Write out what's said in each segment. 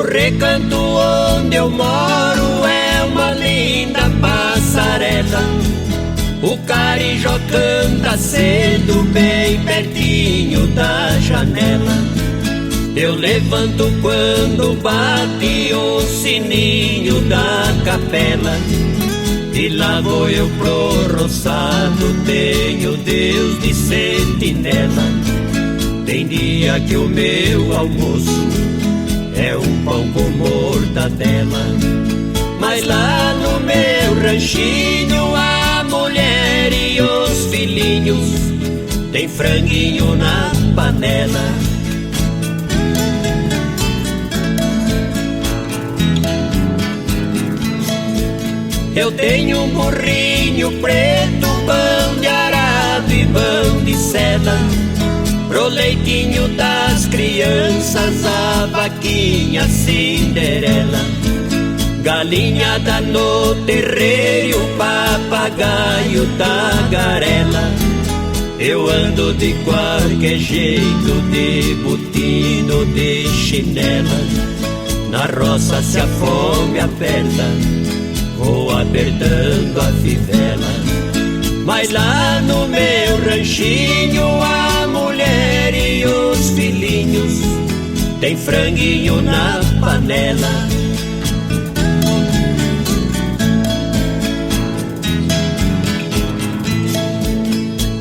recanto onde eu moro é uma linda passarela. O carijó canta cedo bem pertinho da janela. Eu levanto quando bate o sininho da capela. E lá vou eu pro roçado, tenho Deus de sentinela. Tem dia que o meu almoço é um pão com mortadela. Mas lá no meu ranchinho a mulher e os filhinhos tem franguinho na panela. Eu tenho um burrinho preto, pão de arado e pão de seda. Pro leitinho das crianças, a vaquinha Cinderela. Galinhada no terreiro, papagaio tagarela. Eu ando de qualquer jeito, de botina, de chinela. Na roça se a fome aperta, vou apertando a fivela. Mas lá no meu ranchinho a mulher e os filhinhos tem franguinho na panela.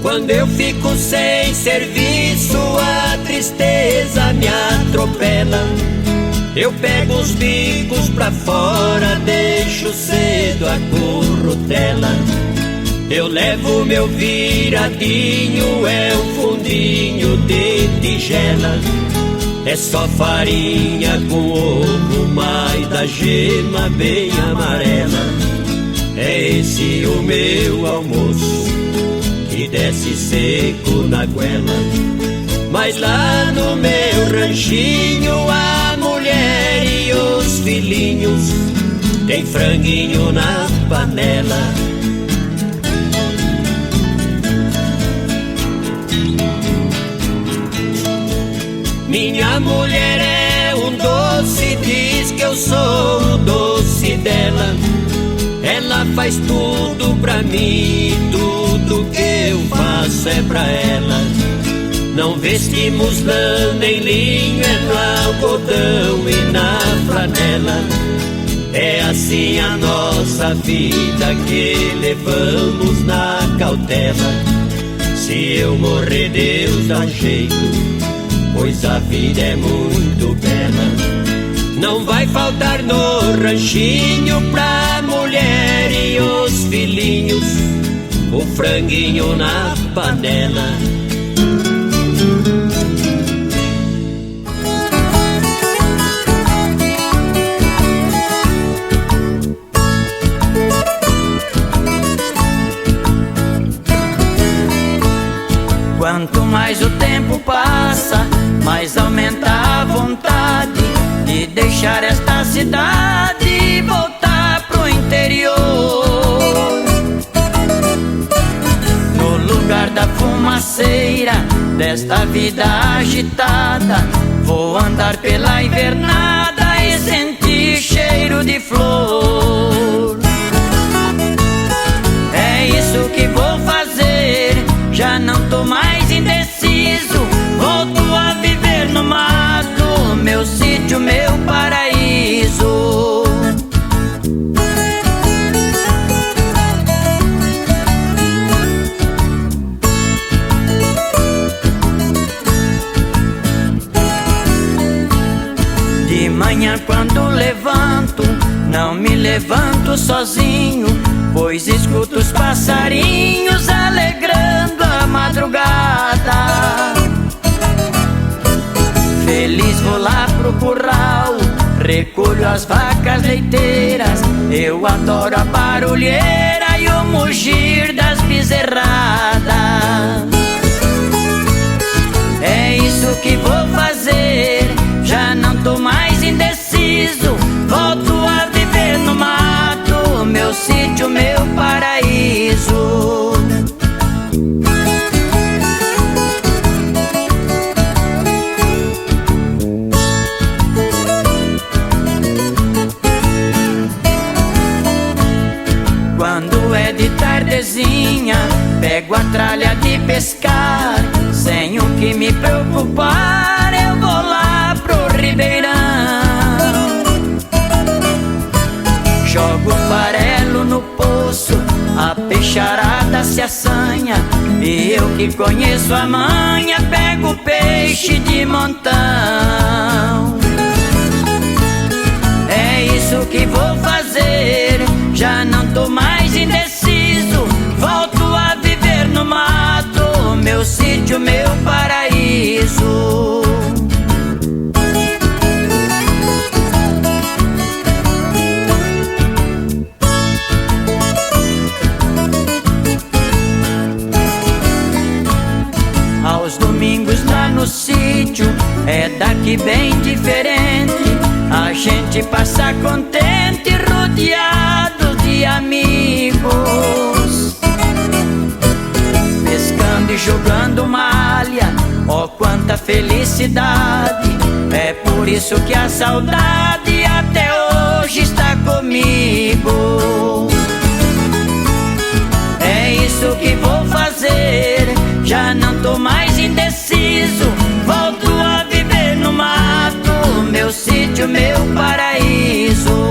Quando eu fico sem serviço a tristeza me atropela. Eu pego os bicos pra fora, deixo cedo a currutela. Eu levo meu viradinho, é um fundinho de tigela. É só farinha com ovo, mas da gema bem amarela. É esse o meu almoço, que desce seco na goela. Mas lá no meu ranchinho a mulher e os filhinhos tem franguinho na panela. Minha mulher é um doce, diz que eu sou o doce dela. Ela faz tudo pra mim, tudo que eu faço é pra ela. Não vestimos lã nem linho, é no algodão e na flanela. É assim a nossa vida que levamos na cautela. Se eu morrer Deus dá jeito, pois a vida é muito bela. Não vai faltar no ranchinho pra mulher e os filhinhos o franguinho na panela. Quanto mais o tempo passa, mais aumenta a vontade de deixar esta cidade e voltar pro interior. No lugar da fumaceira desta vida agitada, vou andar pela invernada e sentir cheiro de flor. É isso que vou fazer, já não tô mais indeciso. Volto a viver no mato, meu sítio, meu paraíso. De manhã quando levanto, não me levanto sozinho, pois escuto os passarinhos alegrando a madrugada. Feliz vou lá pro curral, recolho as vacas leiteiras. Eu adoro a barulheira e o mugir das bezerradas. É isso que vou fazer, já não tô mais indeciso. Volto a viver no mato, meu sítio, meu paraíso. pego a tralha de pescar, sem o que me preocupar, eu vou lá pro ribeirão. Jogo farelo no poço, a peixarada se assanha, e eu que conheço a manha, pego peixe de montão. É isso que vou fazer, já não tô mais indeciso, volto a viver no mato, meu sítio, meu paraíso. Aos domingos lá no sítio é daqui bem diferente, a gente passa contente, rodeado de amigos, pescando e jogando malha, ó quanta felicidade. É por isso que a saudade até hoje está comigo. É isso que vou fazer, já não tô mais indeciso, volto a viver no mato, meu sítio, meu paraíso.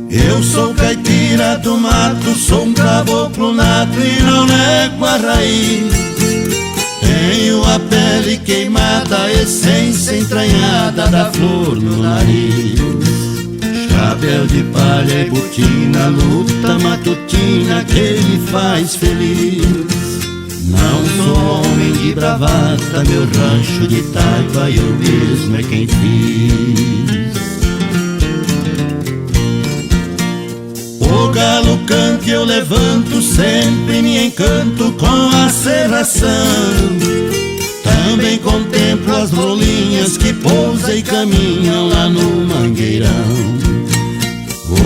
Eu sou caipira do mato, sou um caboclo nato e não nego a raiz. Tenho a pele queimada, a essência entranhada da flor no nariz. Chapéu de palha e botina, luta matutina que me faz feliz. Não sou homem de bravata, meu rancho de taipa eu mesmo é quem fiz. O galo canta e eu levanto, sempre me encanto com a serração. Também contemplo as rolinhas que pousam e caminham lá no mangueirão.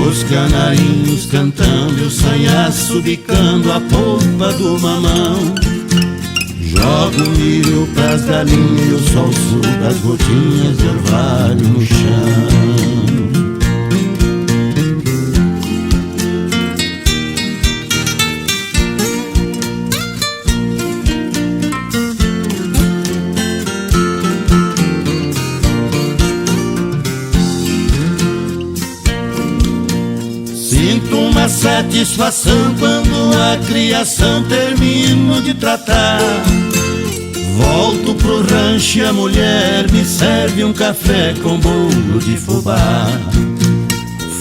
Os canarinhos cantando e o sanhaço bicando a polpa do mamão. Jogo milho pras galinhas e o sol suga as gotinhas de orvalho no chão. Sinto uma satisfação quando a criação termino de tratar. Volto pro rancho e a mulher me serve um café com bolo de fubá.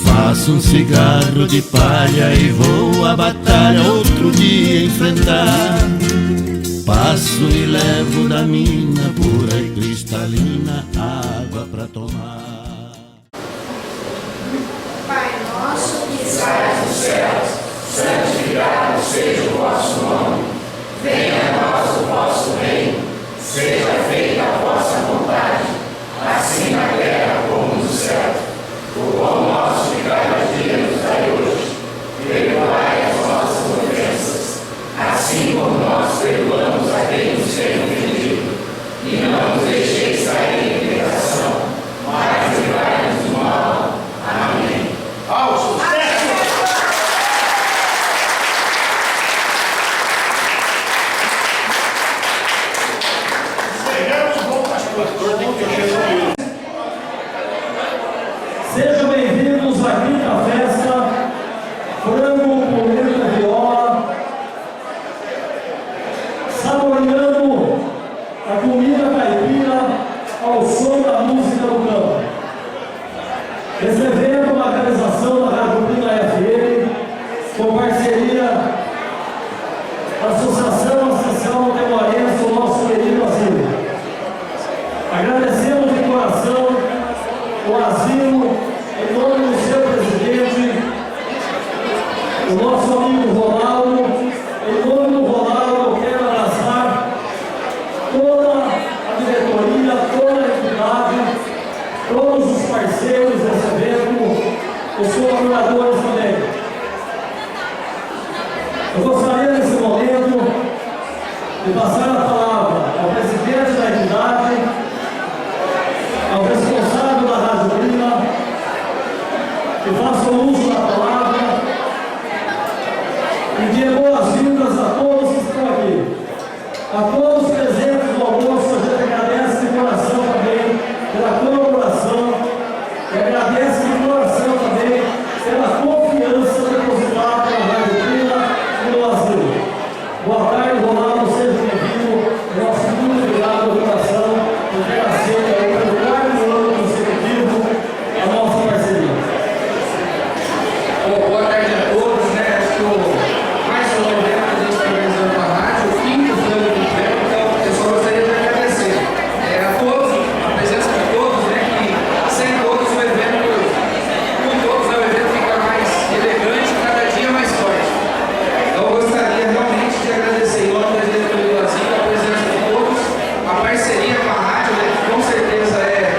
Faço um cigarro de palha e vou à batalha outro dia enfrentar. Passo e levo da mina pura e cristalina água pra tomar. Pai nosso que estás nos céus, santificado seja o vosso nome. Venha a nós o vosso reino, seja feita a vossa vontade, assim na terra como no céu. O pão nosso de cada dia nos dai hoje, perdoai as nossas ofensas, assim como nós perdoamos a quem nos tem ofendido. E não nos deixeis cair em tentação, mas livrai-nos do mal. Amém. Ao sucesso! Sejam bem-vindos à quinta festa, frango com letra viola, saboreando a comida caipira ao som da música do campo. Esse evento é uma realização da Rádio Pina FM, com parceria da Associação Temorense, o nosso querido asilo. Agradecemos de coração o asilo, em nome do seu presidente, o nosso amigo Ronaldo. Em nome do Ronaldo, eu quero abraçar toda a diretoria, toda a entidade, todos os parceiros desse evento, os colaboradores também. Eu gostaria nesse momento de passar a palavra ao presidente da entidade, ao responsável da Rádio Prima, que faça o uso da palavra e dê boas-vindas a todos que estão aqui. A todos os presentes no almoço, a gente agradece de coração também pela colaboração e agradece de coração também pela confiança depositada na Rádio Prima e no Brasil. Boa tarde, Ronaldo, seja bem-vindo. Nosso muito obrigado do coração por ter aceito aí pelo quarto ano consecutivo a nossa parceria. Boa tarde a todos, né? Acho que mais um evento que a gente está organizando com a rádio, o quinto ano do evento, então eu só gostaria de agradecer a todos, a presença de todos, né? Que sem todos o evento, com todos o evento fica mais elegante e cada dia mais forte. Então eu gostaria realmente de agradecer em nome da diretoria do Brasil a presença de todos, a parceria com a rádio, né? Que com certeza é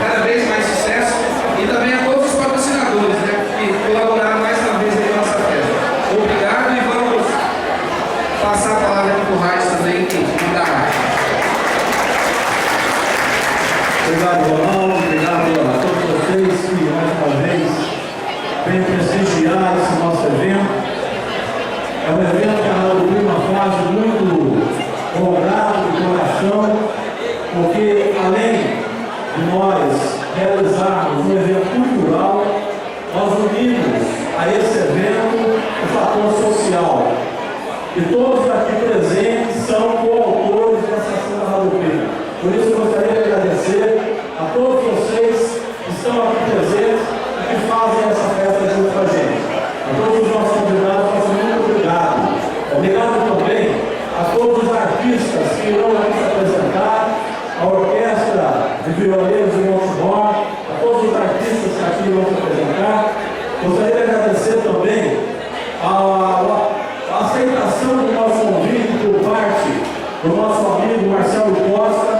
cada vez mais sucesso, e também a todos os patrocinadores, né? Que colaboraram mais uma vez aí na nossa festa. Obrigado e vamos passar a palavra aqui para o rádio também, que da rádio. Obrigado, Ronaldo. Obrigado a todos vocês que, mais uma vez, vêm prestigiar esse nosso evento. É um evento que a Rádio Prima faz muito com grado de coração, porque, além de nós realizarmos um evento cultural, nós unimos a esse evento o fator social. E todos aqui presentes são coautores dessa ação da Rádio Prima. Por isso eu gostaria de agradecer a todos vocês que estão aqui presentes e que fazem essa festa junto com a gente. A todos os nossos convidados, nosso muito obrigado. Obrigado também a todos os artistas que irão aqui se apresentar, a orquestra de violeiros de Montemor, a todos os artistas que aqui irão se apresentar. Gostaria de agradecer também a aceitação do nosso convite por parte do nosso amigo Marcelo Costa,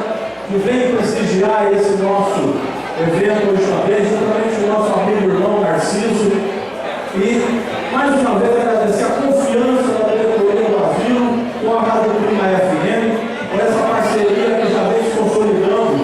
que vem prestigiar esse nosso evento hoje também, juntamente com o nosso amigo irmão Narciso. E, mais uma vez, agradecer a confiança da diretoria do Brasil com a Rádio Prima FM, por essa parceria que já vem se consolidando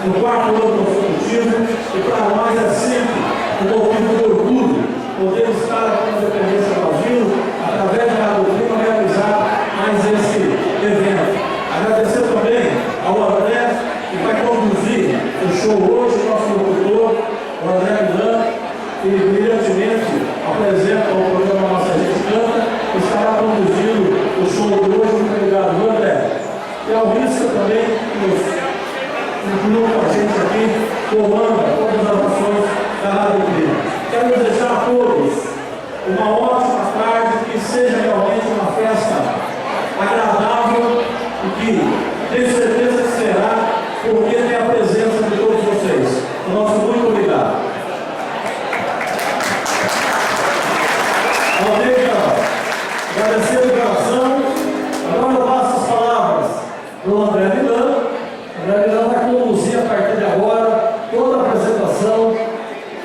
no quarto ano consecutivo, e para nós é sempre um motivo de orgulho poder estar aqui na Independência do Brasil, através da Rádio Prima, realizar mais esse evento. Agradecer também ao André, que vai conduzir o show hoje, nosso locutor, o André Milan, que brilhantemente apresenta o programa Nossa Gente Canta, que estará conduzindo o show de hoje. Muito obrigado, André. E ao Risca também, que nos incluiu com a gente aqui, comanda todas as ações da Rádio Prima. Quero desejar a todos uma ótima tarde, que seja realmente uma festa agradável e que tenho certeza que será, porque tem a presença de todos vocês. O nosso muito obrigado. Agradecer de coração. Agora eu passo as palavras do André Milan. O André Milan vai conduzir a partir de agora toda a apresentação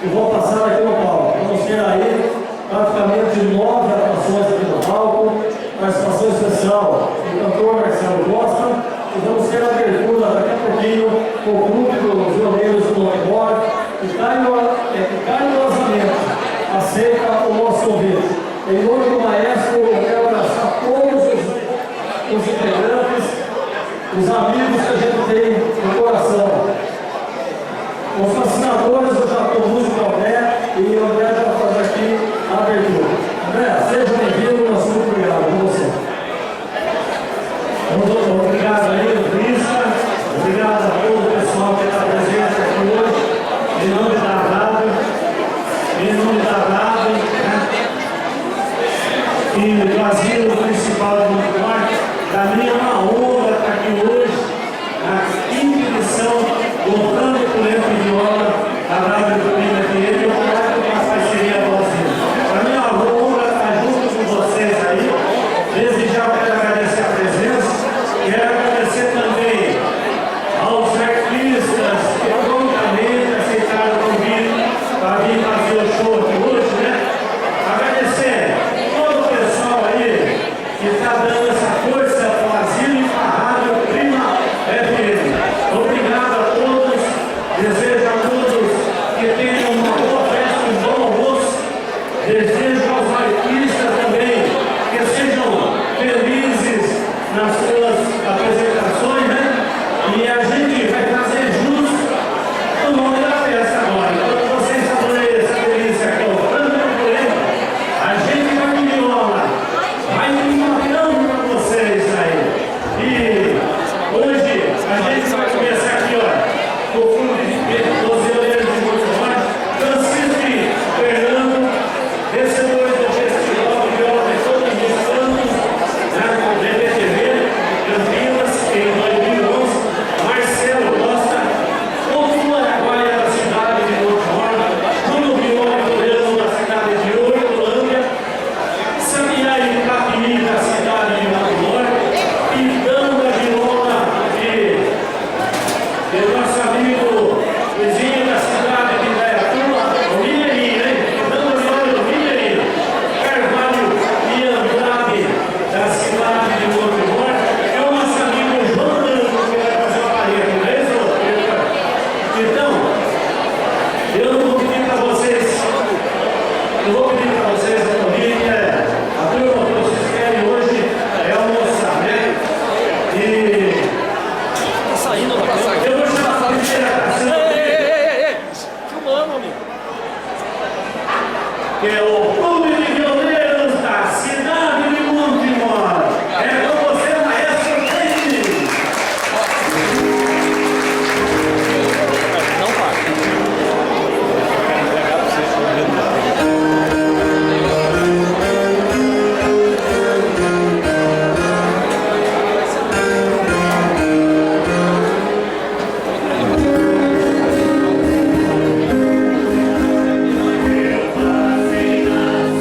e vou passar aqui no palco. Vamos ter aí praticamente 9 atrações aqui no palco, participação especial do cantor Marcelo Costa, e vamos ter a abertura daqui a pouquinho com o grupo dos violeiros do Montemor, que carinhosamente aceita o nosso convite. Em nome do maestro, eu quero abraçar todos os integrantes, os amigos que a gente tem no coração. Os fascinadores eu já conduzo com o André, e o André já vai fazer aqui a abertura. André, seja bem-vindo, nós muito obrigado por você. Muito obrigado aí, Prisca. Obrigado a todo o pessoal que está presente aqui hoje, em nome da rádio, né? E do asilo principal do Montemor. Para mim é uma honra estar aqui hoje Desejo aos artistas também que sejam felizes nas suas apresentações, né? E a gente vai fazer jus o nome da festa agora. Quando vocês saborem essa delícia aqui, o frango do purê, a gente vai de viola, vai empatando para vocês aí. E hoje a gente vai começar aqui, ó, com o fundo de 12 olheiros de Montemor, Francisco e Fernando, vencedores do Festival de Viola de todos os anos, né, do DPTV, Campinas, em 2011, Marcelo Costa, o Araguaia da cidade de Montemor, Bruno Viola Correio da cidade de Hortolândia, Sabiá e Capimi da cidade de Montemor, e Danda Viola de nosso amigo vizinho da cidade de Indaiatuba, o Mineirinho, hein? Danda Viola do Mineirinho, Carvalho e Andrade da cidade de Montemor, é o nosso amigo João Danco que vai fazer uma palheta, não é isso? Então, eu não vou pedir para vocês, a convite, a turma que vocês querem hoje é almoçar, né? E Tá saindo da câmera. eu vou chamar a primeira atração, Filmando, amigo. que é o Clube de Violeiros da cidade de Montemor. É com você, maestro Felipe. Não para. Eu passei na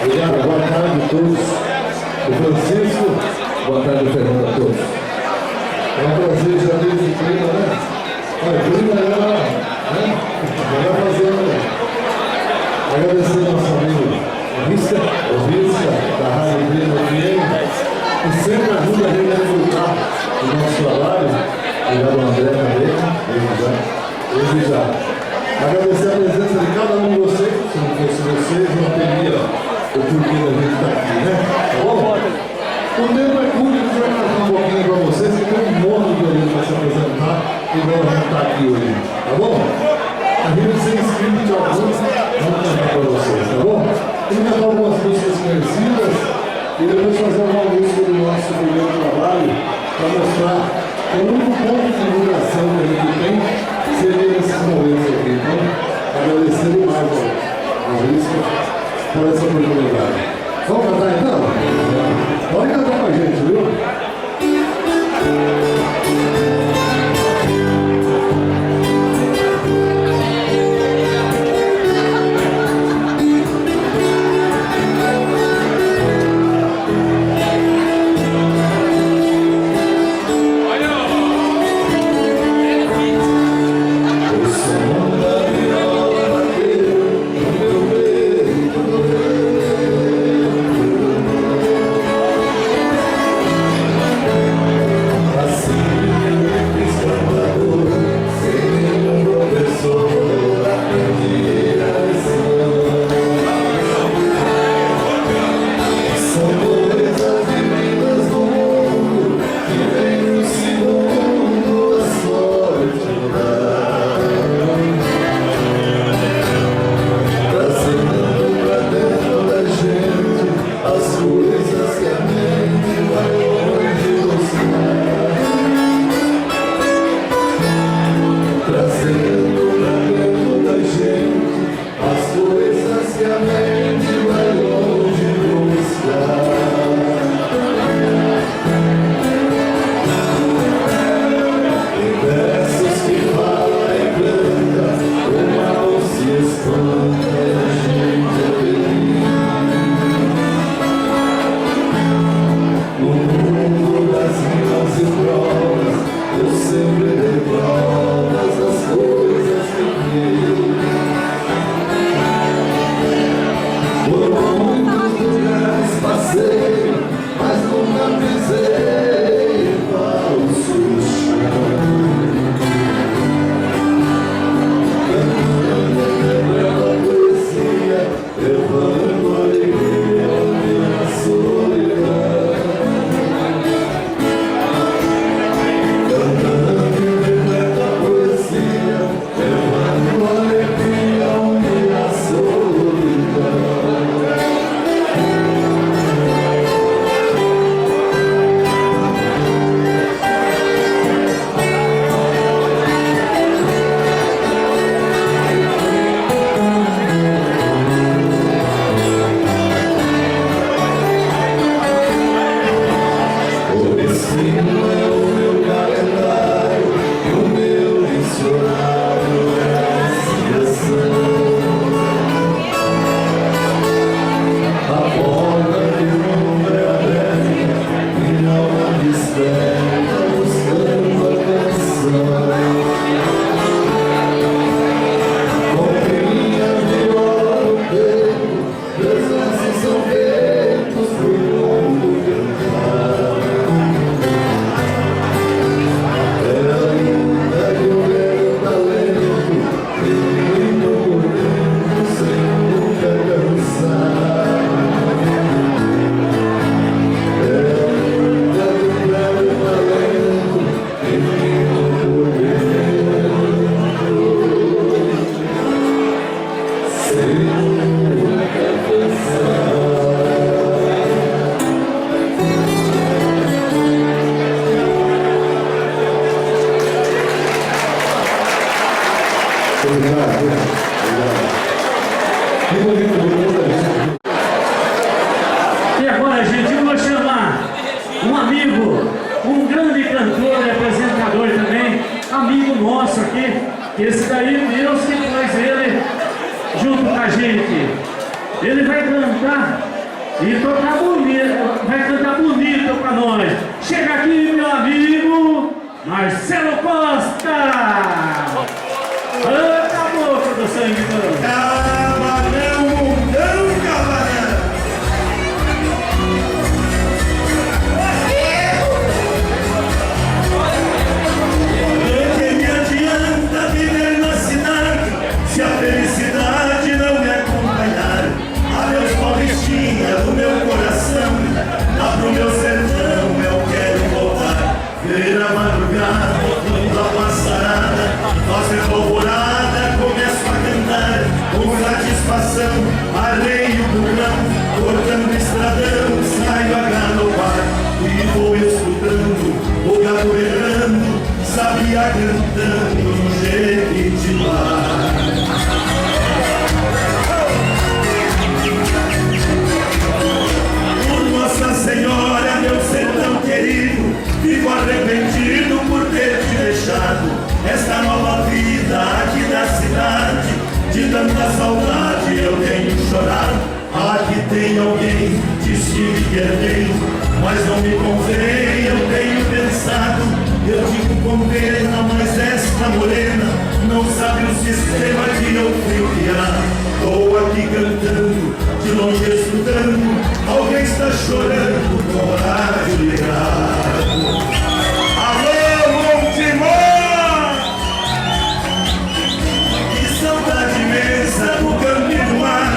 Obrigado, boa tarde a todos. O Francisco, boa tarde, Fernando, a todos. É um prazer já desde o clima, né? Olha, o clima era, né? Melhor fazendo, né? Agradecer ao nosso amigo Risca, da Rádio Clima FM, que sempre ajuda a gente a divulgar o nosso trabalho. Obrigado ao André também, desde já. Agradecer a presença de cada um de vocês, se não fosse vocês, não teria o porquê da gente estar aqui, né? Tá bom? O tempo é curto, a gente vai fazer um pouquinho para vocês, que tem um monte de gente para se apresentar e vamos estar aqui hoje, tá bom? A gente sem inscrito de alguns, vamos cantar para vocês, tá bom? Vamos cantar algumas músicas conhecidas e depois fazer uma música do nosso primeiro trabalho para mostrar que o único ponto de divulgação que a gente tem seria nesses momentos aqui. Então, agradecer demais ao Risco por essa oportunidade. Vamos cantar então? Pode cantar com a gente, viu? E agora, gente, eu vou chamar um amigo, um grande cantor e apresentador também, amigo nosso aqui, que esse daí, Deus que pôs ele junto com a gente. Ele vai cantar E tocar bonito, vai cantar bonito pra nós. Chega aqui, meu amigo Marcelo Costa. Canta a boca do sangue do Cavalhão, mundão, cavalhão. Que me adianta viver na cidade se a felicidade não me acompanhar? Adeus, Paulistinha do meu coração, lá pro meu sertão eu quero voltar. Ver a madrugada, a passarada, fazer alvorada, começo a cantar com satisfação, arreio do grão, cortando estradão, saio a galopar e vou escutando o gato berrando, sabia cantando no Jequitibá. Nossa Senhora, meu sertão querido, fico arrependido por ter te deixado. Esta nova vida aqui da cidade, de tanta saudade eu tenho chorado. Aqui tem alguém, diz que me quer bem, mas não me convém, eu tenho pensado. Eu digo com pena, mas esta morena não sabe o sistema que eu fui criar. Estou aqui cantando, de longe escutando, alguém está chorando com o rádio ligado. Alô, Montemor! Que saudade imensa do campo e do mar,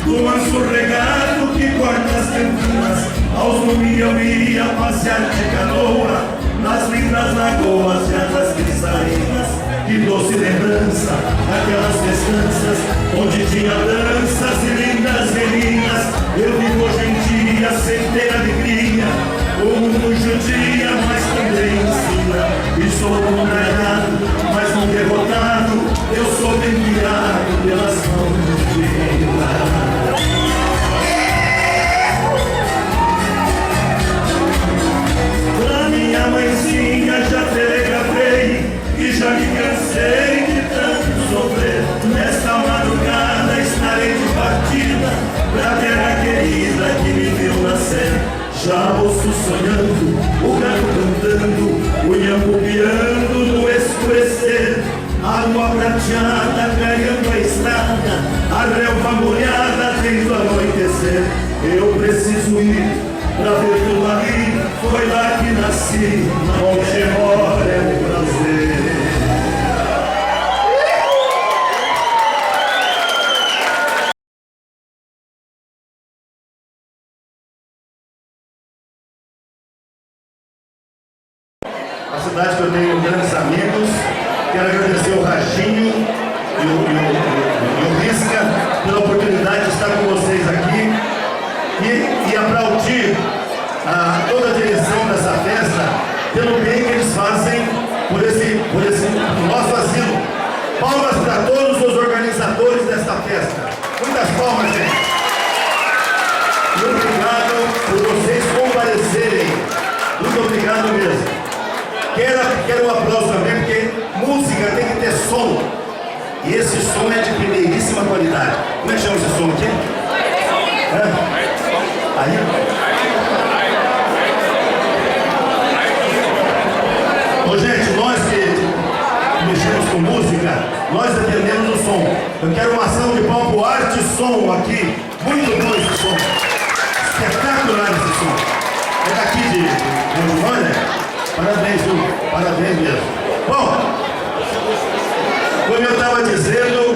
do manso regado que corta as campinas. Aos domingos eu ia passear de canoa nas lindas lagoas e as cristalinas. Que doce lembrança, aquelas festanças onde tinha danças e lindas meninas. Eu vivo hoje em dia sem ter alegria, o mundo judia, mas também ensina. E sou contrariado, mas não derrotado, eu sou bem guiado pelas mãos divinas. Pra minha mãezinha já telegrafei e já me cansei de tanto sofrer. Nesta madrugada estarei de partida pra terra querida que me viu nascer. Já ouço sonhando, o gato cantando, o nhambo piando no escurecer. Água prateada clareando a estrada, a relva molhada desde o anoitecer. Eu preciso ir pra ver tudo ali, foi lá que nasci, onde mora é um prazer. A cidade que eu tenho grandes amigos, quero agradecer o Rachinho e o Risca pela oportunidade de estar com vocês aqui e aplaudir toda a direção dessa festa pelo bem que eles fazem por esse nosso asilo. Palmas para todos os organizadores desta festa. Muitas palmas, gente. E obrigado por vocês comparecerem. Muito obrigado mesmo. Quero um aplauso também, porque música tem que ter som. E esse som é de primeiríssima qualidade. Como é que chama esse som aqui? Aí? Ô gente, nós que mexemos com música, nós entendemos o som. Eu quero uma ação de palco pro Arte Som aqui. Muito bom esse som. Espetacular esse som. É daqui de Rondônia. Parabéns, viu? Parabéns mesmo. Bom, como eu estava dizendo,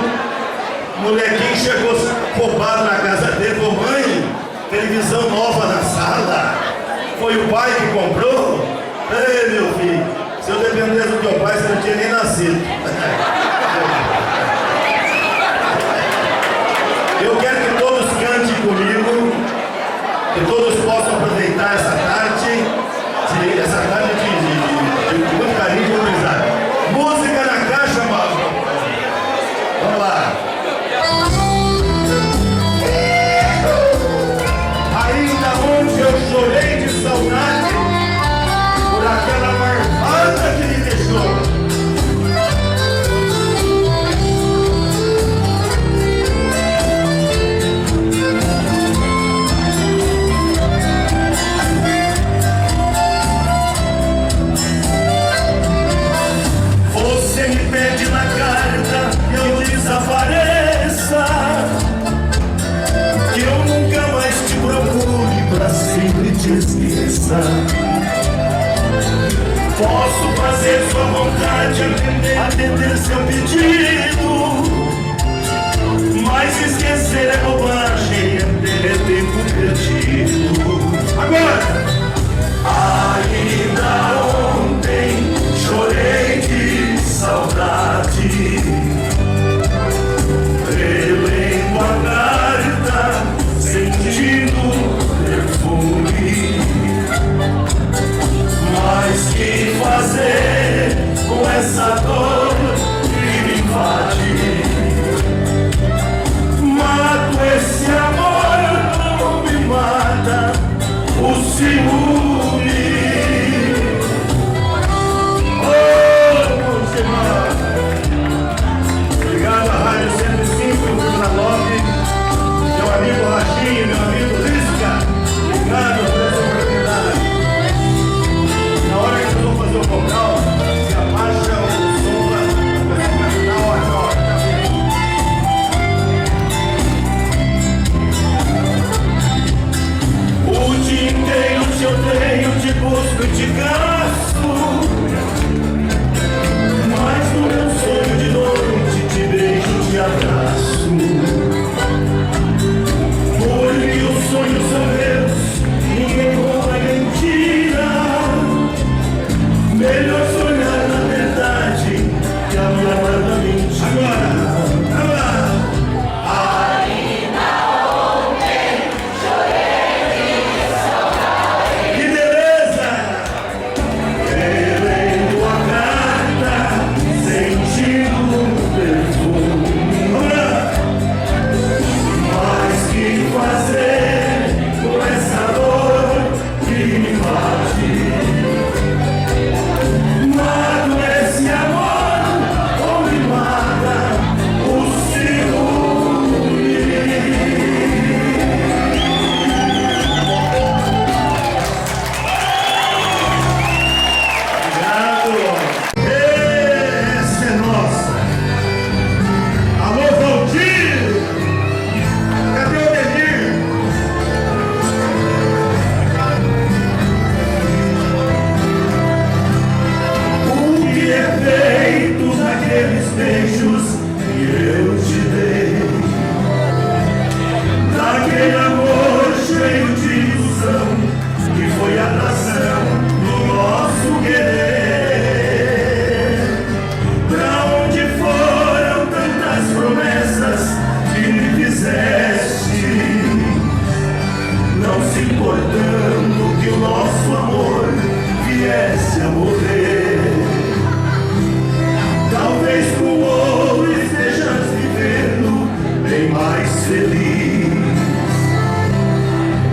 o molequinho chegou roubado na casa dele, falou: mãe, televisão nova na sala. Foi o pai que comprou? Ei, meu filho, se eu dependesse do teu pai, você não tinha nem nascido. Eu quero que todos cantem comigo, que todos possam aproveitar essa tarde de muito carinho e amizade. Música na caixa, mano. Vamos lá. Ainda onde eu chorei de saudade por aquela marvada que me deixou. força. Posso fazer sua vontade, atender seu pedido, mas esquecer é bobagem, é tempo perdido. Agora! Ainda ontem chorei de saudade, relendo a carta, sentindo perfume. Mas que fazer com essa dor que me invade? Mato esse amor, não me mata o ciúme. Oh, Montemar, obrigado à Rádio 105,9, meu amigo Rachinho, meu amigo Risca, obrigado por essa oportunidade. Na hora que eu vou fazer o vocal, se abaixa o som na hora. O dia inteiro te odeio, te busco e te gasto, mas no meu sonho de noite te beijo, te abraço. Porque os sonhos são meus, ninguém conta mentira. Melhor sonhar na verdade que a minha amada mentira. Agora! Ainda ontem chorei de saudade. Que beleza! Relendo a carta, sentindo o perfume. Mas que fazer com essa dor que me invade? Mato esse amor ou me mata o ciúme? Obrigado! Essa é nossa! Alô, Valdir! Cadê o Denir? O que é feito daqueles beijos que eu te dei? Daquele amor cheio de ilusão que foi a razão do nosso querer. Pra onde foram tantas promessas que me fizeste, não se importando que o nosso amor viesse a morrer? Talvez com o ouro estejas vivendo bem mais feliz,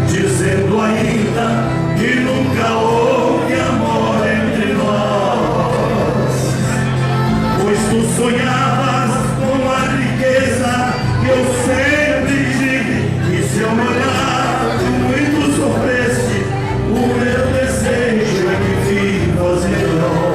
dizendo ainda que nunca houve amor entre nós. Pois tu sonhavas com a riqueza que eu sempre tive, e se ao meu lado muito sofreste, o meu desejo é que vivas em nós.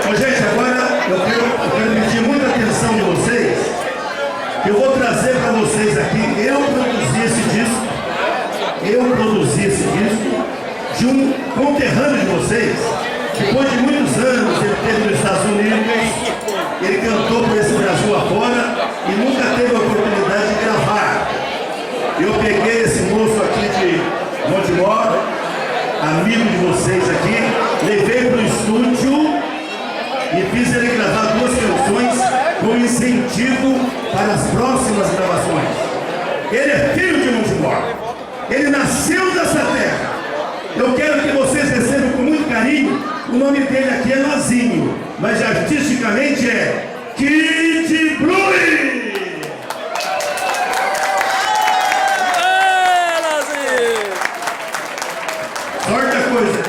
Ô, gente, agora eu quero pedir muita atenção de vocês. Eu vou trazer para vocês aqui, eu produzi esse disco de um conterrâneo de vocês, que depois de muitos anos ele esteve nos Estados Unidos, ele cantou por esse Brasil afora e nunca teve a oportunidade de gravar. Eu peguei esse moço aqui de Montemor, amigo de vocês aqui, levei para o estúdio e fiz ele gravar 2 canções como incentivo para as próximas gravações. Ele é filho de Montemor, ele nasceu nessa terra. Eu quero que vocês recebam com muito carinho. O nome dele aqui é Lazinho, mas artisticamente é Kid Blue. Sorte a coisa.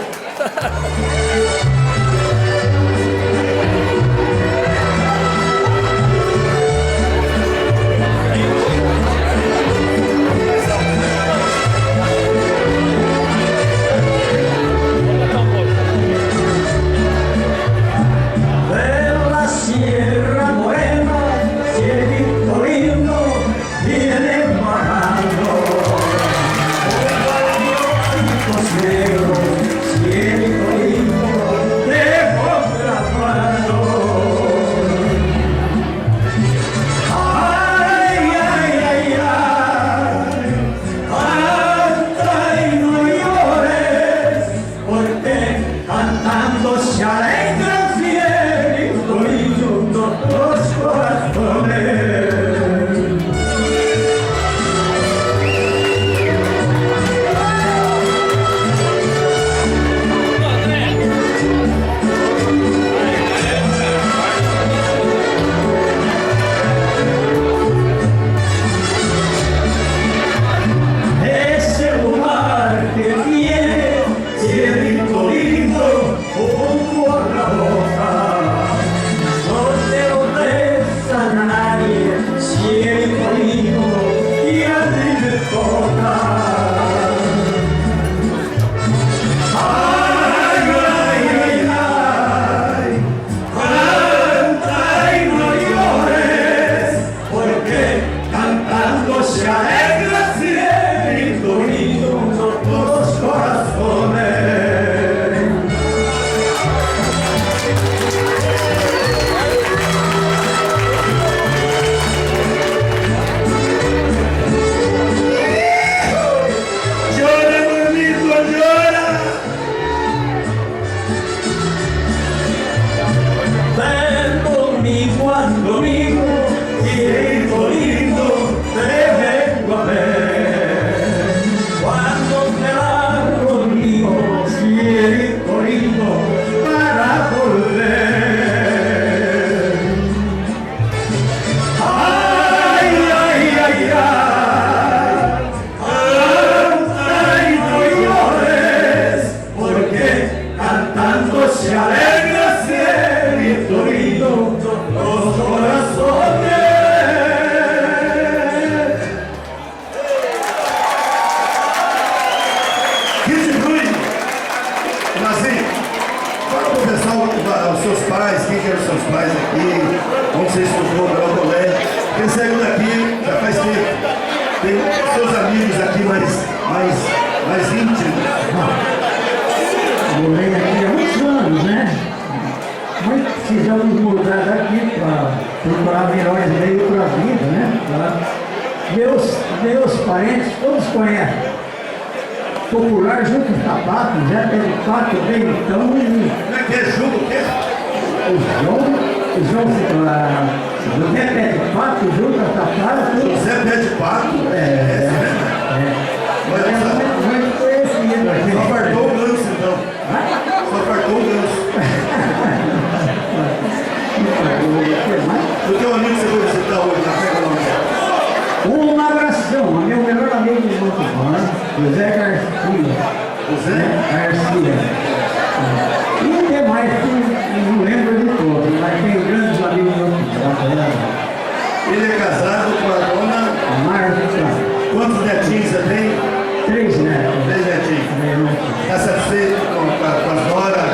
Meus parentes todos conhecem. Popular Juca de Sapato, Zé Pé de Pato, bem então. Como é que é Juca? O quê? João José Pé de Pato, Juca de Sapato. José Pé de Pato? Muito conhecido aqui. Só fartou o ganso, então. Só fartou o ganso. O teu amigo que você foi visitar hoje, na pega o nome? Um abração, meu melhor amigo de Montemor, José Garcia. José? Garcia. E demais, não lembro de todos, mas tem grandes amigos de Montemor. Ele é casado com a dona Marta. Quantos netinhos você tem? 3 netos. 3 netinhos. Está satisfeito com as noras?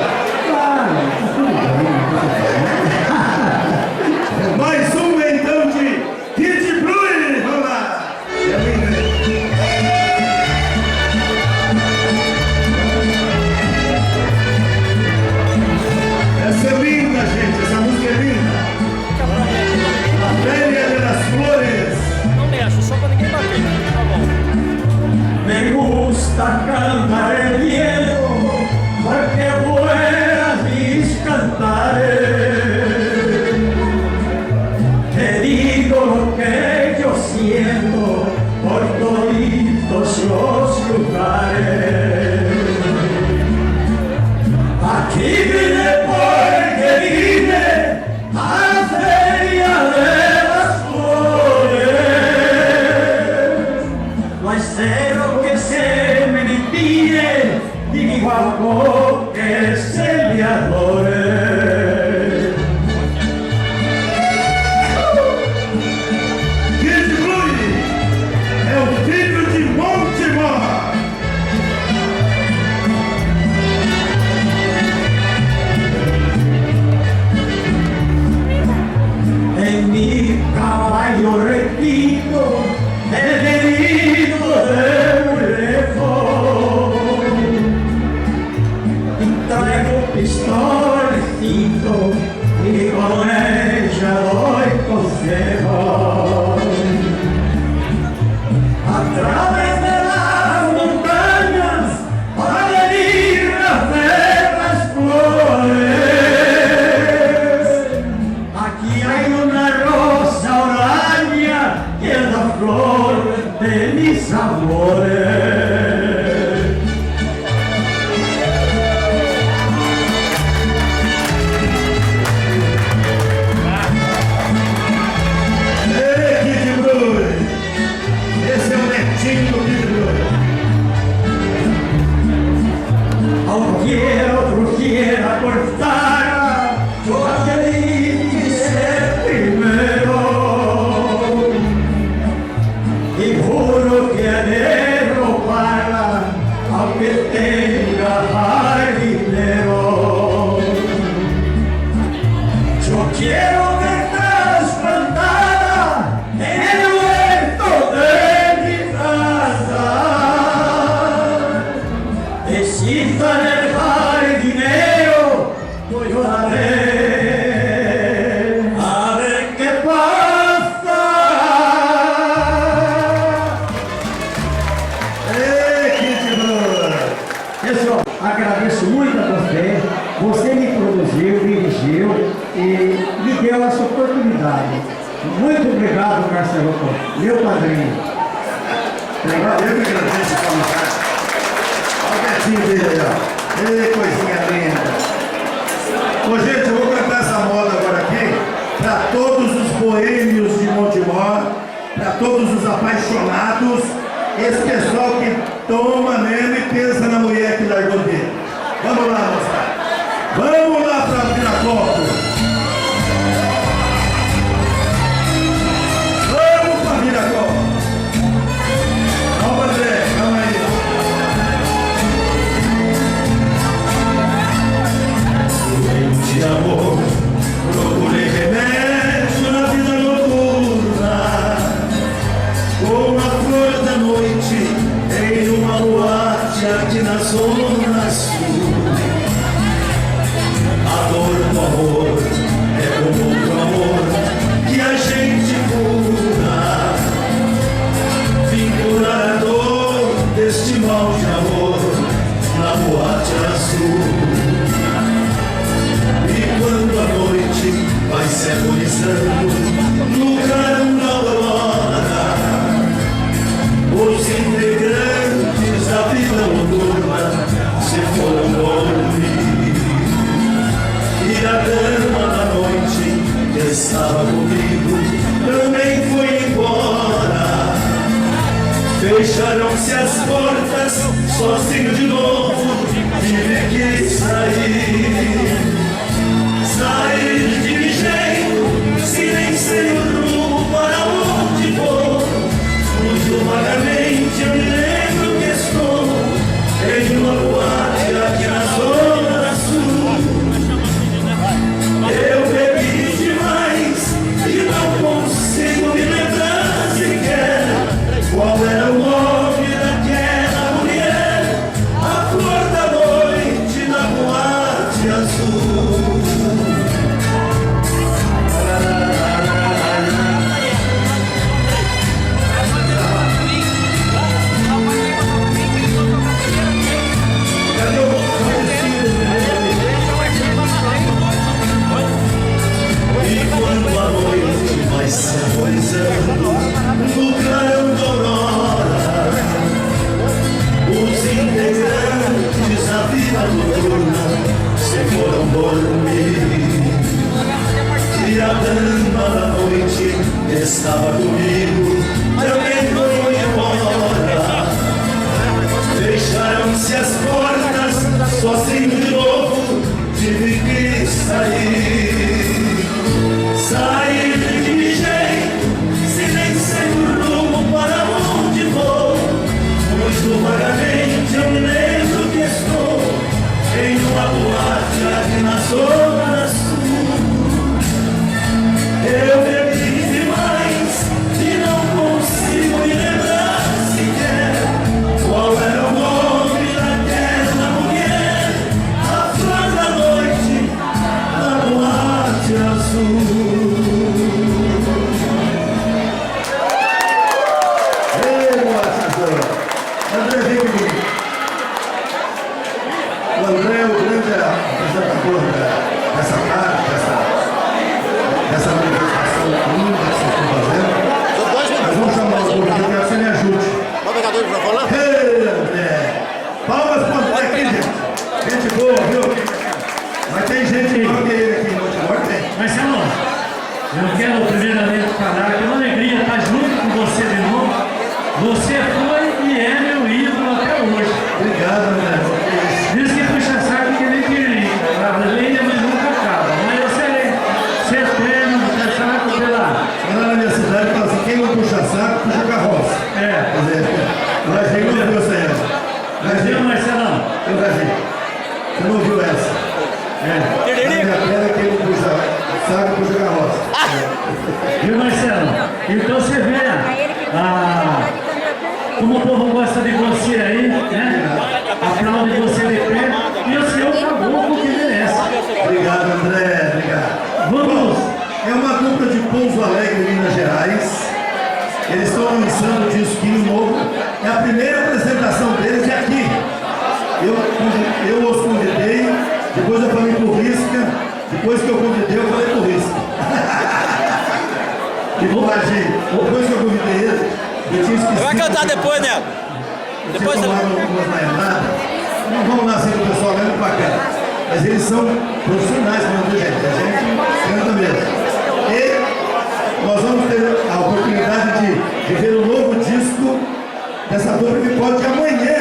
Claro, tá tudo bem. Agradeço muito a você. Você me produziu, dirigiu e me deu essa oportunidade. Muito obrigado, Marcelo, meu padrinho. Legal, eu que agradeço, Paulo Castro. Olha o gatinho dele aí, ó. Ei, coisinha linda. Ô, gente, eu vou cantar essa moda agora aqui para todos os boêmios de Montemor, para todos os apaixonados, esse pessoal que toma mesmo e pensa na mulher que largou dele. Vamos lá, moçada. Vamos lá para Viracopos. Vamos para Viracopos. Calma, André, calma aí. Doente de amor, procurei remédio na vida noturna. Como a flor da noite em uma boate aqui na zona sul. A dor do amor é como outro amor que a gente cura. Vim curar a dor deste mal de amor na boate azul. E quando a noite vai se agonizando no clarão da aurora, os integrantes da vida noturna se foram dormir. E a dama da noite que estava comigo também foi embora. Fecharam-se as portas, sozinho de novo, tive que sair. Sair de que jeito, se nem sei o rumo para onde vou. Muito vagamente eu me lembro que estou em uma boate aqui na zona sul. Eu bebi demais e não consigo me lembrar sequer qual era o nome daquela mulher, a flor da noite na boate azul. E quando a noite vai se agonizando no clarão da aurora, os integrantes da vida noturna se foram dormir. E a dama da noite que estava comigo também foi embora. Fecharam-se as portas, sozinho de novo, tive que sair. Sair de que jeito, se nem sei o rumo para onde vou. Muito vagamente eu me lembro que estou em uma boate aqui na zona sul. Eu bebi demais e não consigo Eu quero primeiramente falar que é uma alegria estar junto com você de novo. Você foi e é meu ídolo até hoje. Obrigado, André. Diz que puxa saco que nem piriri. A lenha, mas nunca acaba. Mas você é eterno, puxa saco pela... Lá na minha cidade fala assim, quem não puxa saco, puxa carroça. É. Mas aí não viu essa aí. Mas viu, Marcelão? Eu Brasil. Você não ouviu essa? É. Na minha terra, quem não puxa saco, puxa carroça. Viu, Marcelo? Então você vê como o povo gosta de você aí, né? Aplaude você de pé e o seu caboclo que merece. Obrigado, André. Obrigado. Vamos! É uma dupla de Pouso Alegre, Minas Gerais. Eles estão lançando um disquinho novo. É a primeira apresentação deles aqui. Eu os convidei, depois eu falei pro Risca, depois que eu convidei, eu falei pro Risca. Depois que eu convidei ele, eu tinha esquecido. Vai cantar depois, né? Depois você não vamos lá assim o pessoal olhando pra cá. Mas eles são profissionais, não tem gente. A gente canta mesmo. E nós vamos ter a oportunidade de ver um novo disco dessa dupla que pode amanhã.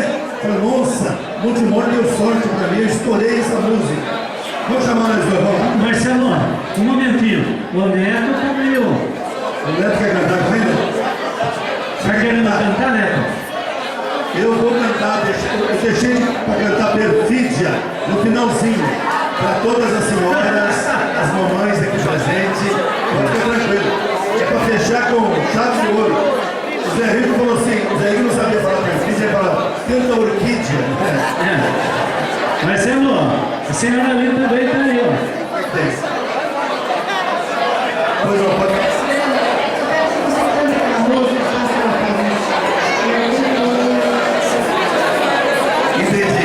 Nossa, Montemor deu sorte pra mim, eu estourei essa música. Vamos chamar nós dois, vamos lá? Marcelo, um momentinho. O Neto tá meio... O Neto quer cantar com ele? Tá querendo cantar, Neto? Eu vou cantar, eu deixei para cantar Perfídia no finalzinho, para todas as senhoras, as mamães aqui presentes, pode ficar tranquilo. É para fechar com chave de ouro. O Zé Rico falou assim, o Zé Rico não sabia falar Perfídia, ele falou, canta orquídea. Marcelo, a senhora ali também tá aí, ó. Pois não, pode... Entendi.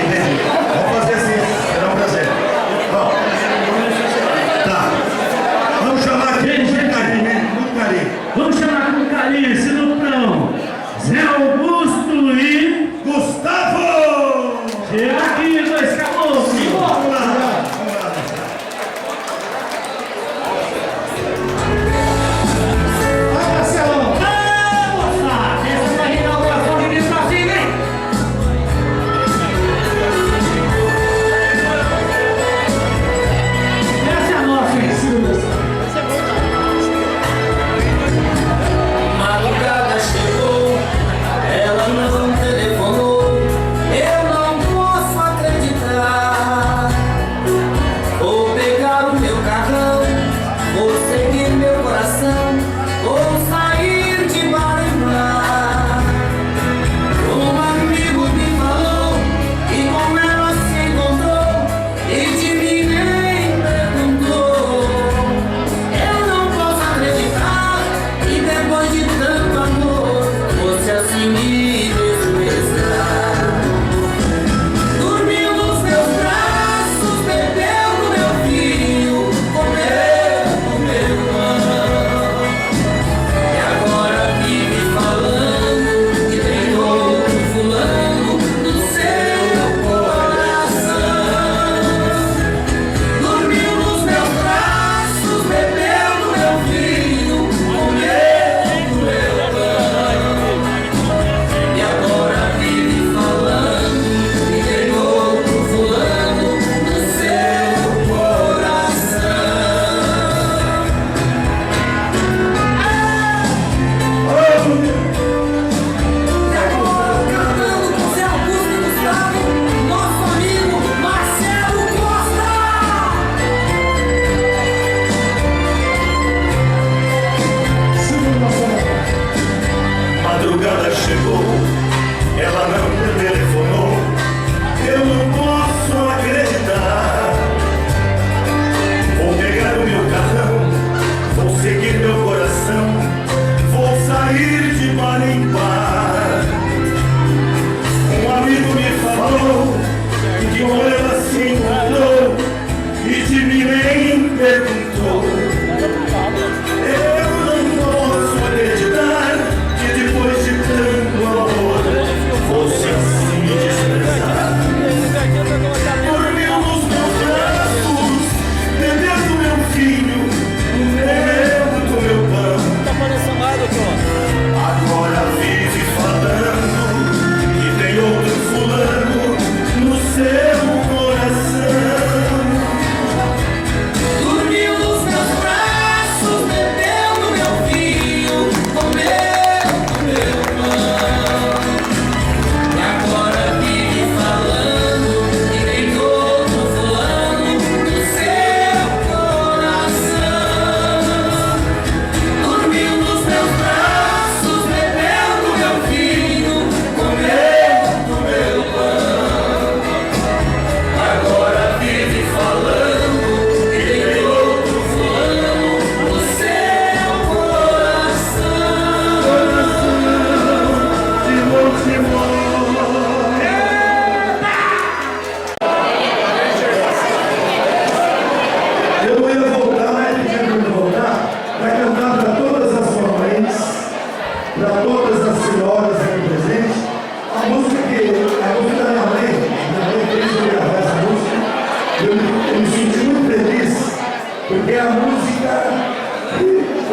Vamos fazer assim, será um prazer. Bom, tá.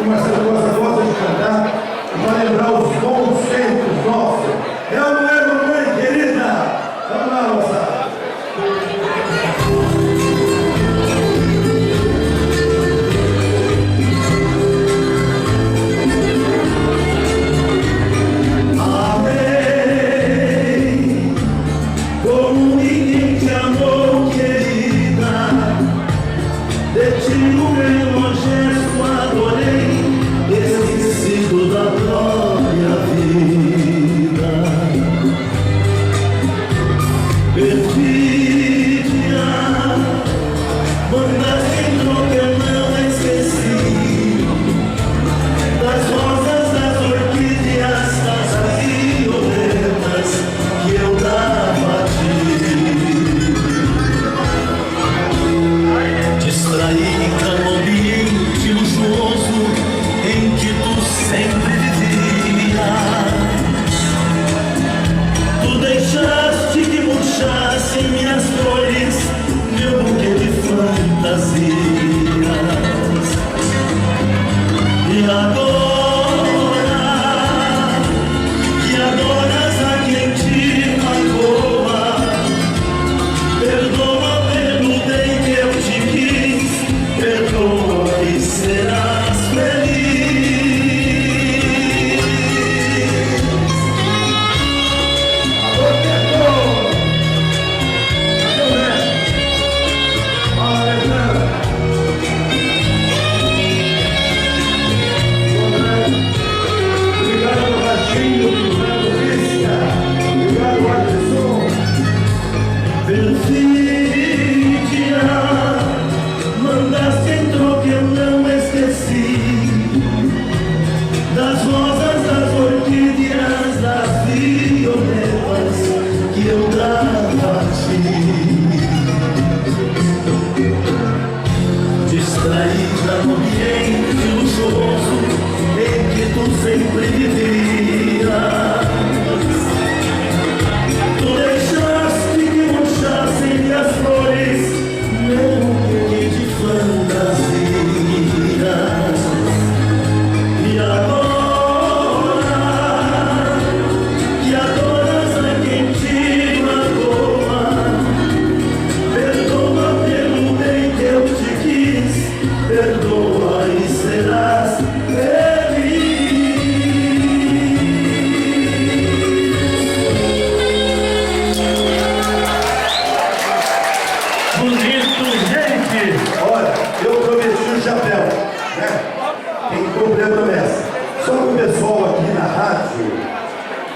o Marcelo Costa gosta de cantar, para lembrar os bons tempos nossos. É ou não é, mamãe querida? Vamos lá, moçada.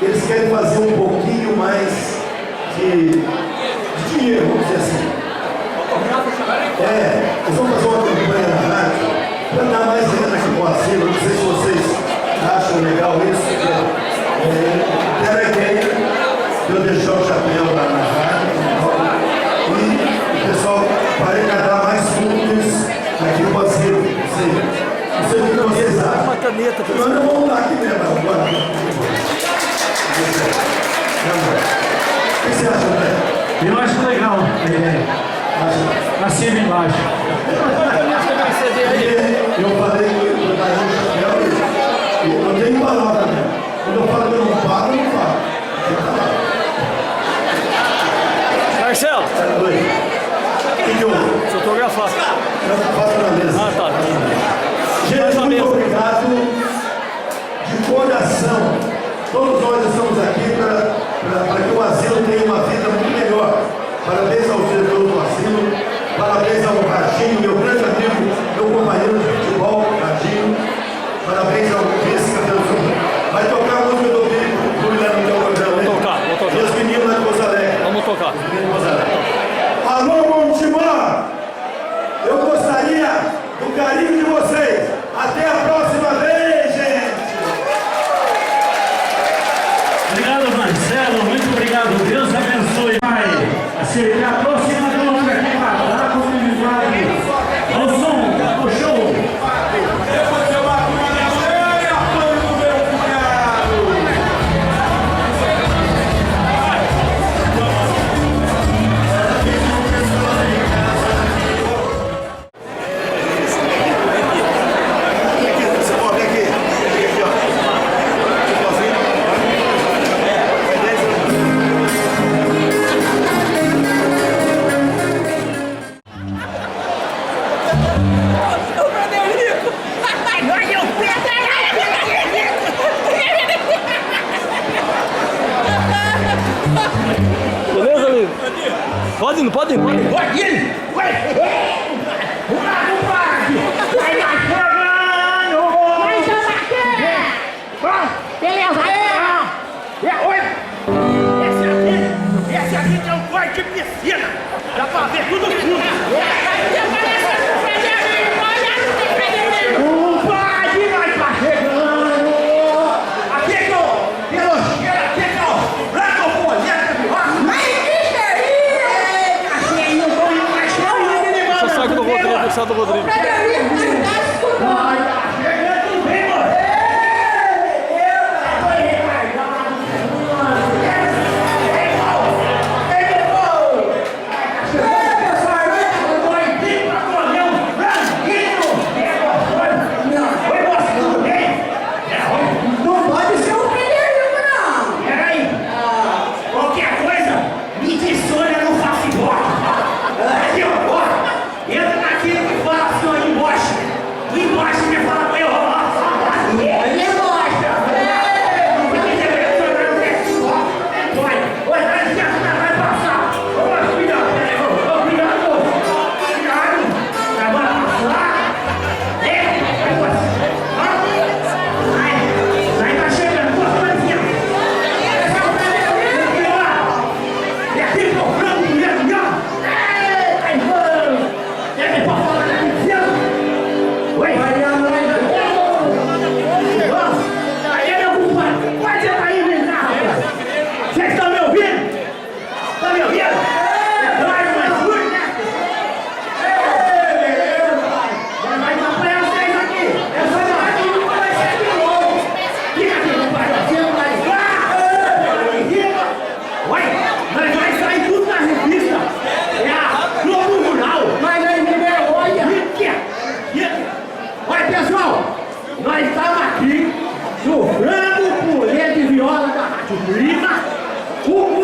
Eles querem fazer um pouquinho mais de dinheiro, vamos dizer assim. Eles vão fazer uma campanha na rádio para dar mais renda aqui com o asilo. Não sei se vocês acham legal isso. Era a ideia de eu deixar o chapéu lá na rádio e o pessoal vai arrecadar mais fundos aqui no asilo. Não sei o que vocês acham. Uma caneta, pessoal. Mas vamos lá aqui mesmo agora. O que você acha, André? Eu acho legal a ideia. Acima e embaixo. Eu falei que eu daria um chapéu e eu tenho palavra, né? Quando eu falo que eu não falo, eu não falo. Marcelo! Oi. O que houve? Deixa eu autografar. Eu faço na mesa. Ah, tá. Gente, muito obrigado de coração. Todos nós estamos aqui para que o asilo tenha uma vida muito melhor. Parabéns ao diretor do asilo, parabéns ao Radinho, meu grande amigo, meu companheiro de futebol, Radinho. Parabéns ao vice-campeão. Vai tocar a música do Juliano no meu programa, né? Vou tocar. E os meninos lá de Pouso Alegre. Vamos tocar. Os meninos de Pouso Alegre. Alô, Montemor! Eu gostaria do carinho de vocês. Até a próxima vez, gente! Obrigado, Marcelo. Muito obrigado. Deus abençoe. Até a próxima noite aqui para a comunidade. Ao som, ao show. Pode ir. Pode ir! Ué! Vai, compadre! Vai chegando! Vai chamar quem? Beleza, aí! Oi! Esse aqui tem um quarto de piscina! Dá pra ver tudo! Compadre, vai tá chegando! Aqui que eu... Branco, folheta, Mas isso aí! Só sai do Rodrigo, sai do Rodrigo. Frederico, mas tá escutando!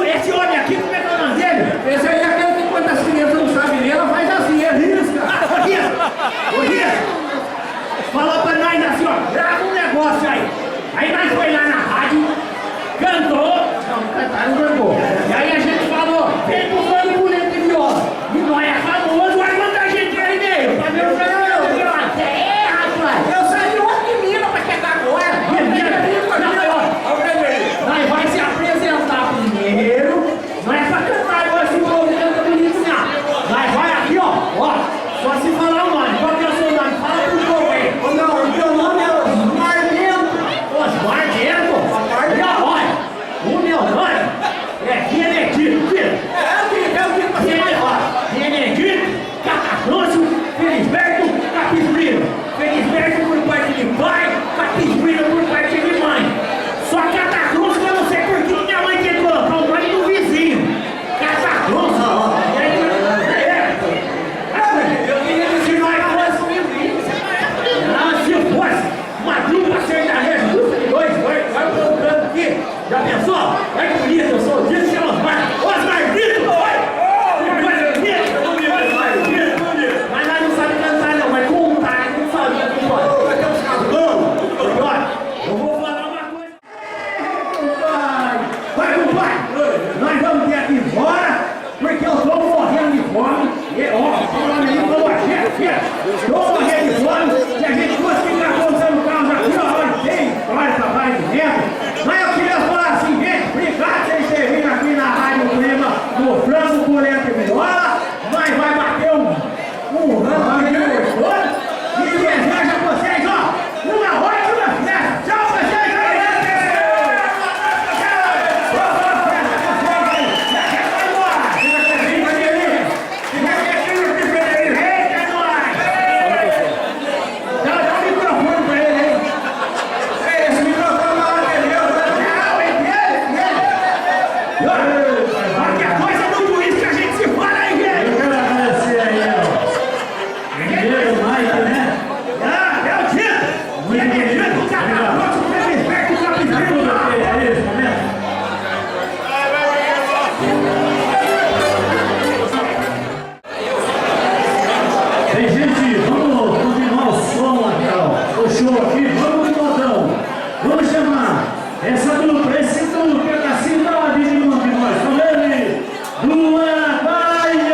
Esse homem aqui, como é que é o nome dele? Esse aí é aquele que quando as crianças não sabem ler, ela faz assim, é risca. Ô risca! Falou pra nós assim, ó, grava um negócio aí. Aí nós foi lá na rádio, cantou, não cantou. E aí a gente falou, vem pro fã do boleto de viola. E nós é famoso, vai mandar gente aí meio. Tá vendo? É, rapaz! Eu saí de outra menina pra chegar agora! Nós vai se apresentar primeiro. Não é pra cantar igual esse povo que canta bonito, não. Nós vai aqui, ó. Só se falar o nome. Qual que é o seu nome? Fala pro povo aí. Não, o meu nome é Osmar Bento. Osmar Bento? Olha, o meu nome é Benedito. Benedito, Catafrôncio, Felisberto, Capisbrino. Felisberto por parte de pai, Capisbrino por parte de mãe. Só que Catafrôncio eu não sei por que minha mãe quer colocar o nome do vizinho. Catafrôncio. Se nós fosse se fosse uma dupla sertaneja, dupla de dois, vai colocando aqui. Já pensou? Olha que bonito, eu sou o Dito e Osmar. Osmar Brito! Mas nós não sabemos cantar não, mas contar, não sabe cantar. Eu vou falar uma coisa. Vai, compadre! Nós vamos ter aqui embora, porque eu tô morrendo de fome. E, ó, falando aí, tô morrendo de fome. Se a gente fosse ficar contando caos aqui, ó, tem história pra mais de dentro. Mas eu queria falar assim, gente, obrigado por vocês terem vindo aqui na Rádio Clima, no Frango Pureta e Viola. Nós vai bater um rango aqui no gostoso. E desejo a vocês, ó, uma ótima festa. Tchau, vocês aí! Qualquer coisa do juiz que a gente se fala aí, gente! Eu quero agradecer aí, ó. Primeiro, Mike, né? É o Dito! E é Dito, o Catafrôncio, o Felisberto, o Capisbrino! É isso, né? Tem gente, vamos continuar o som aqui, ó. O show aqui, vamos de modão. Vamos chamar essa dupla, esse dupla, que é da cidade de nós. Tá vendo? Luan, vai!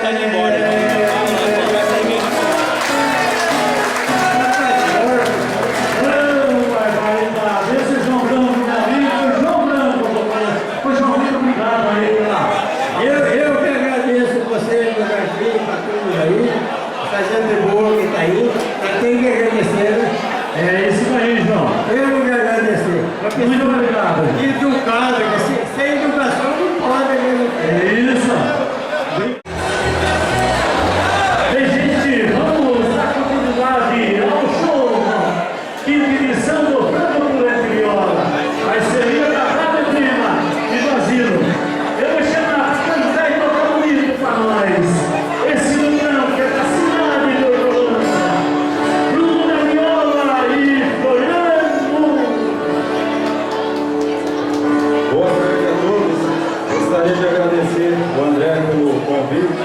tá indo embora. Esse João Branco, meu amigo, João Branco, o João Branco, obrigado aí pela... Eu que agradeço você, meu filho, para todos aí, essa gente boa que está aí, tem que agradecer, né? É isso aí, João. Eu que agradecer. Muito obrigado. Educado, que sem educação não pode, né? É isso. Bem, gente, vamos dar continuidade ao show. Quinta edição do Frango Purete Viola. Vai ser da Rádio Prima de Basílio. Eu vou chamar para cantar e tocar bonito para nós. Esse Bruno que é da cidade de Orlando. Bruno da Viola e Floriano. Boa tarde a todos. Gostaria de agradecer o André pelo convite.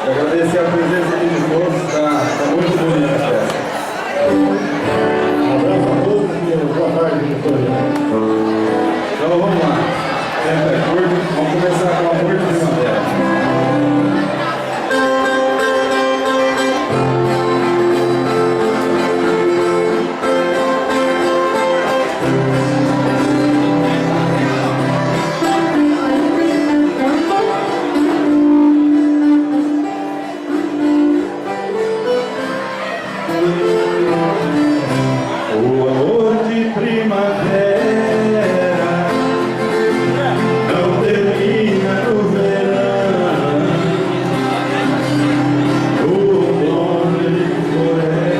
E agradecer a presença aqui de todos. Está muito bonita a festa. Um abraço a todos e boa tarde, Vitória. Então vamos lá. O tempo é curto. Vamos começar com Amor de Primavera. O amor de primavera não termina no verão. O outono ele floresce,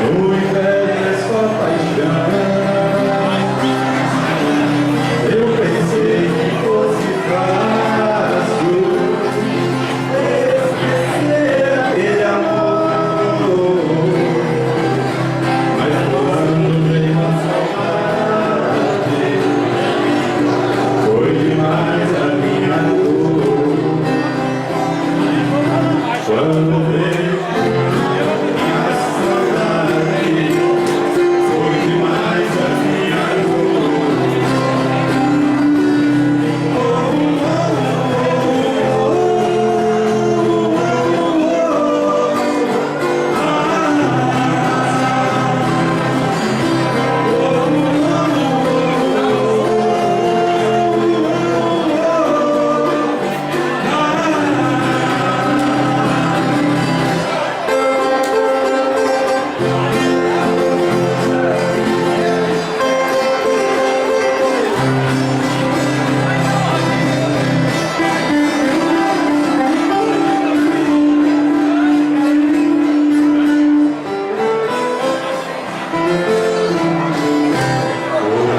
no inverno é só paixão. Eu pensei que fosse fácil esquecer aquele amor. Foi demais a minha dor quando veio a saudade. Foi demais a minha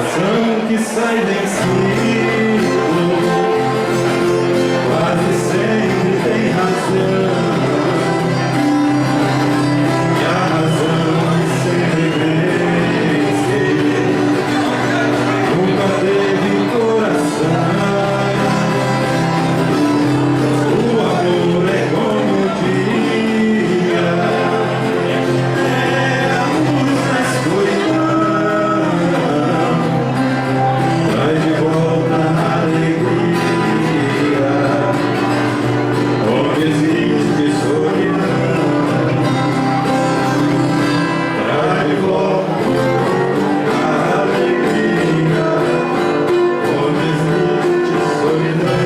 coração que sai vencido quase sempre tem razão, e a razão sempre vence, nunca teve coração. O amor é como o dia, é a luz na escuridão, traz de volta a alegria, onde existe solidão. Traz de volta a alegria, onde existe solidão.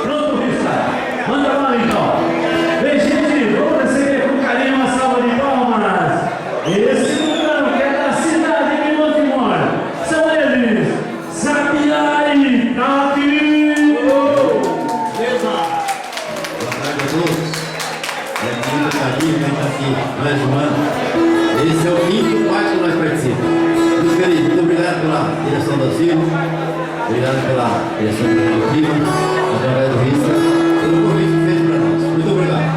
Pronto, Vista. Manda lá então. Bem, gente, vamos receber com carinho uma salva de palmas. Esse Bruno que é da cidade de Montemor. São eles, Sabiá e Tati. Boa tarde a todos. É muito carinho que está aqui mais um ano. Esse é o quinto quarto que nós participamos. Muito querido, muito obrigado pela direção da CIO, obrigado pela a direção do Clima, através do Rista, pelo convite que fez para nós. Muito obrigado.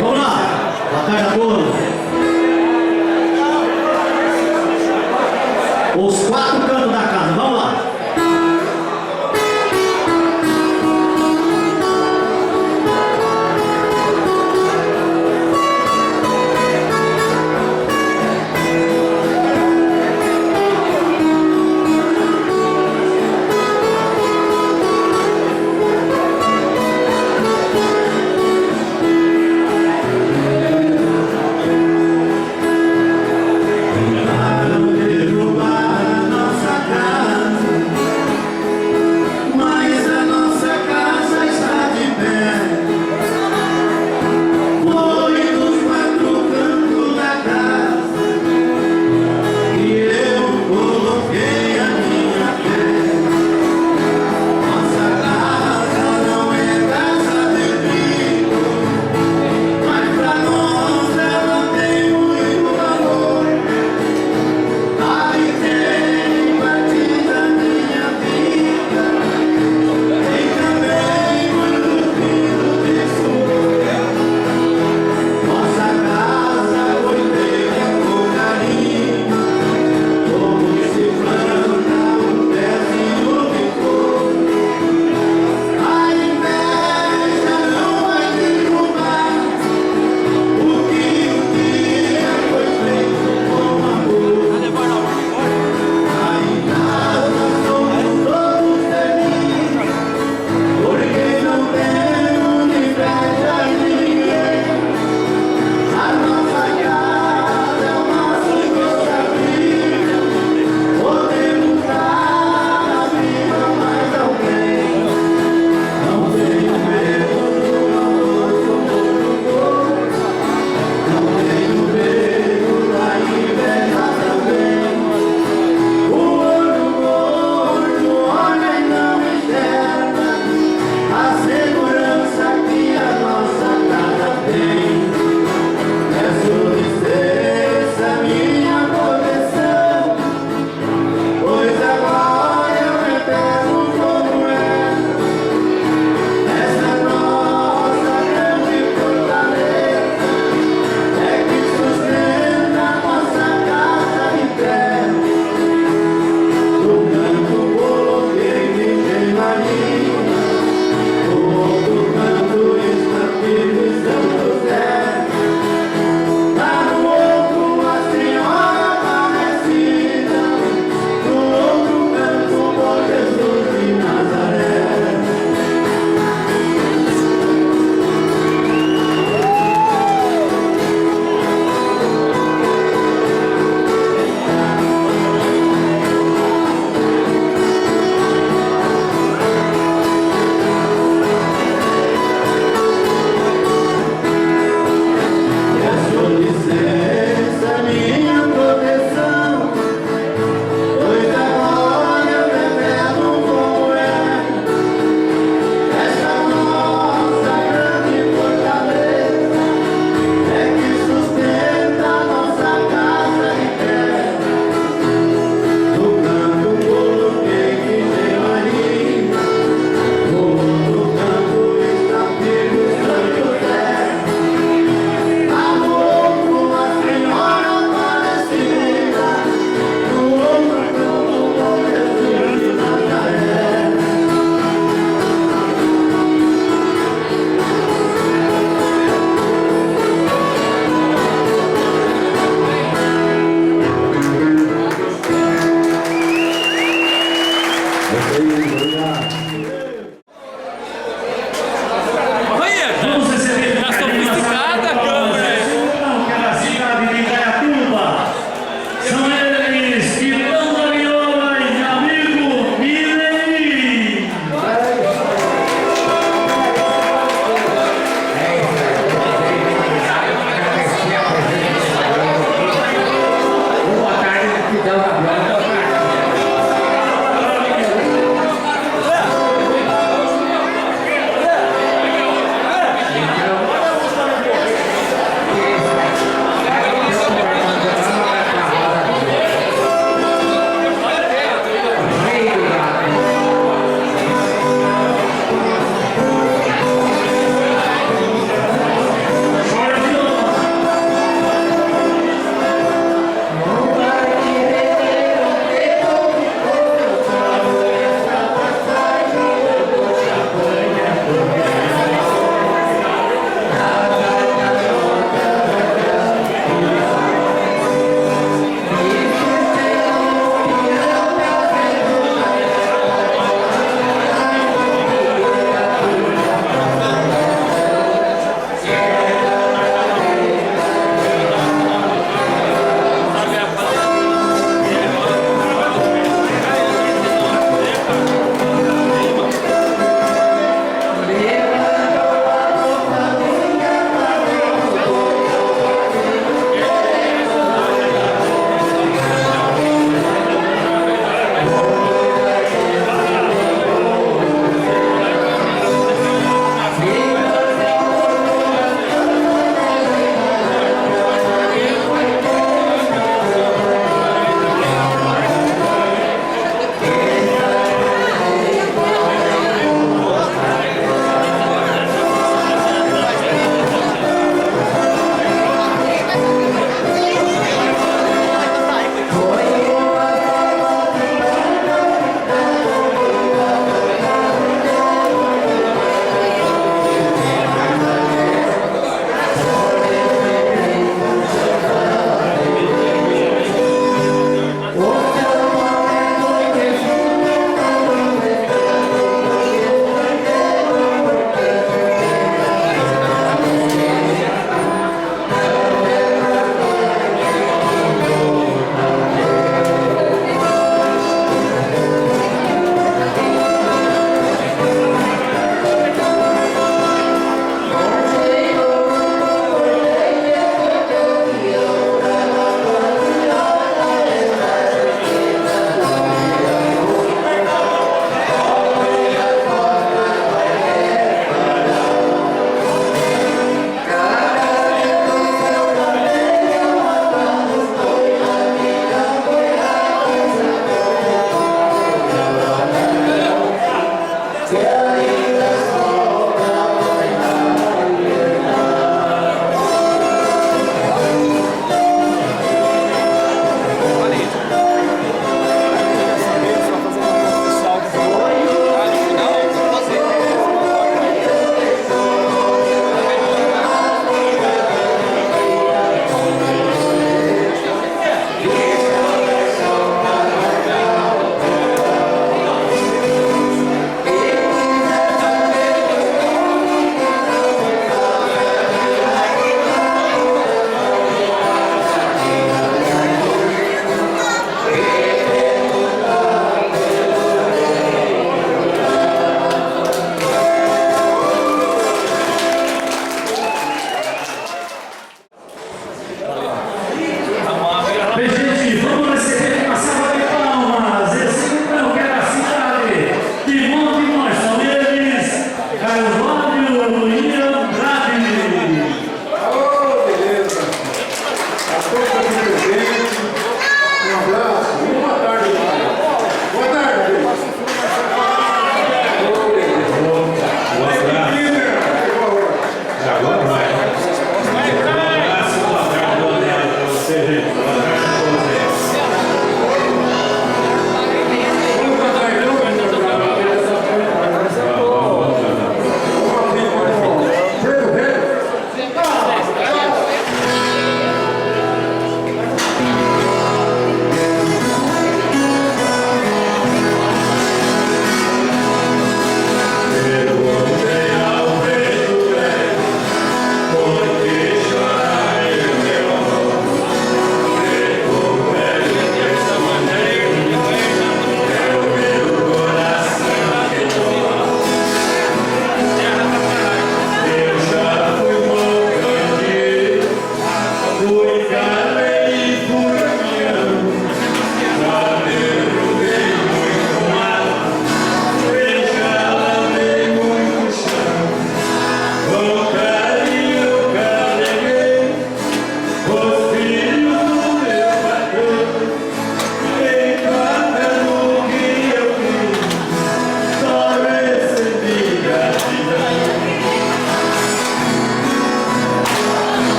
Vamos lá, boa tarde a todos. Os 4 cantos da casa, vamos lá.